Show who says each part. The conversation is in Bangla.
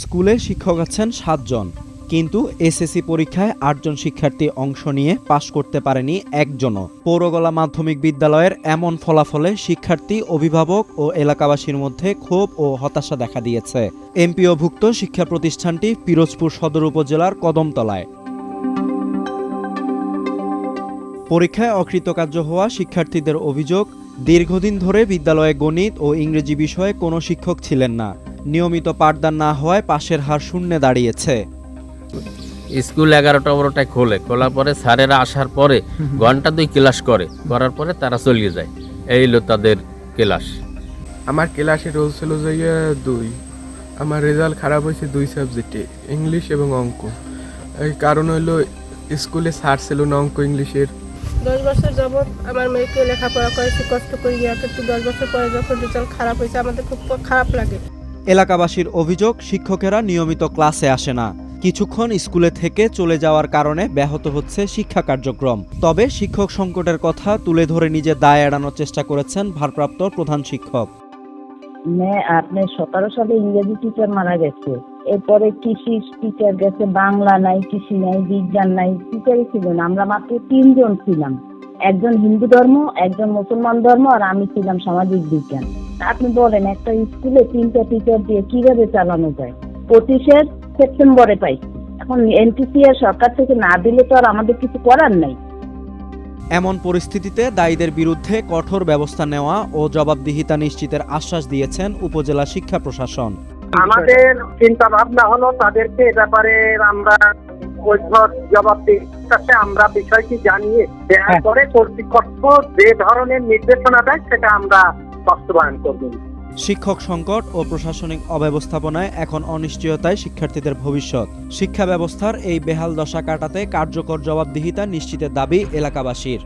Speaker 1: স্কুলে শিক্ষক আছেন ৭ জন, কিন্তু এসএসসি পরীক্ষায় ৮ জন শিক্ষার্থী অংশ নিয়ে পাশ করতে পারেনি একজনও। পৌরগলা মাধ্যমিক বিদ্যালয়ের এমন ফলাফলে শিক্ষার্থী, অভিভাবক ও এলাকাবাসীর মধ্যে ক্ষোভ ও হতাশা দেখা দিয়েছে। এমপিওভুক্ত শিক্ষা প্রতিষ্ঠানটি পিরোজপুর সদর উপজেলার কদমতলায়। পরীক্ষায় অকৃতকার্য হওয়া শিক্ষার্থীদের অভিযোগ, দীর্ঘদিন ধরে বিদ্যালয়ে গণিত ও ইংরেজি বিষয়ে কোনো শিক্ষক ছিলেন না। নিয়মিত পাঠদান না হওয়ায় পাশের হার শূন্যে দাঁড়িয়েছে।
Speaker 2: স্কুল 11টা খোলে, খোলার পরে স্যারেরা আসার পরে ঘন্টা 2 ক্লাস করার পরে তারা চলে যায়। এই হলো তাদের ক্লাস।
Speaker 3: আমার ক্লাসে রোল ছিল যাইয়া 2। আমার রেজাল্ট খারাপ হয়েছে 2 সাবজেক্টে, ইংলিশ এবং অঙ্ক। এই কারণ হলো স্কুলে স্যার ছিল না অঙ্ক ইংলিশের।
Speaker 4: 10 বছর যাবৎ আমার মেয়েকে লেখাপড়া করেছি কষ্ট করে গিয়ে, কিন্তু 10 বছর পরে যখন রেজাল্ট খারাপ হয়েছে আমাদের খুব খারাপ লাগে।
Speaker 1: এলাকাবাসীর অভিযোগ, শিক্ষকেরা নিয়মিত ক্লাসে আসে না। কিছুক্ষণ স্কুলে থেকে চলে যাওয়ার কারণে ব্যাহত হচ্ছে শিক্ষা কার্যক্রম। তবে শিক্ষক সংকটের কথা তুলে ধরে নিজের দায় এড়ানোর চেষ্টা করেছেন ভারপ্রাপ্ত প্রধান শিক্ষক।
Speaker 5: আপনার 17 সালে ইংরেজি টিচার মারা গেছে, এরপরে কৃষি টিচার গেছে, বাংলা নাই, কৃষি নাই, বিজ্ঞান নাই, টিচারই ছিল না। আমরা মাত্র 3 জন ছিলাম, একজন হিন্দু ধর্ম, একজন মুসলমান ধর্ম, আর আমি ছিলাম সামাজিক বিজ্ঞান। আপনি বলেন একটা স্কুলে 3টা টিচার দিয়ে কিভাবে চালানো যায়? 25 সেপ্টেম্বরে পাইছি। এখন এনটিসিআর সরকার থেকে না দিলে তো আর আমাদের কিছু করার নাই।
Speaker 1: এমন পরিস্থিতিতে দায়ীদের বিরুদ্ধে কঠোর ব্যবস্থা নেওয়া ও জবাবদিহিতা নিশ্চিতের আশ্বাস দিয়েছেন উপজেলা শিক্ষা প্রশাসন।
Speaker 6: আমাদের চিন্তা ভাবনা হলো তাদেরকে এ ব্যাপারে আমরা জবাবদিহিতাতে আমরা বিষয়টি জানিয়ে দেওয়ার পরে কর্তৃপক্ষ যে ধরনের নির্দেশনা দেয় সেটা আমরা বাস্তবায়ন করব।
Speaker 1: শিক্ষক সংকট ও প্রশাসনিক অব্যবস্থাপনায় এখন অনিশ্চয়তায় শিক্ষার্থীদের ভবিষ্যৎ। শিক্ষা ব্যবস্থার এই বেহাল দশা কাটাতে কার্যকর জবাবদিহিতা নিশ্চিতের দাবি এলাকাবাসীর।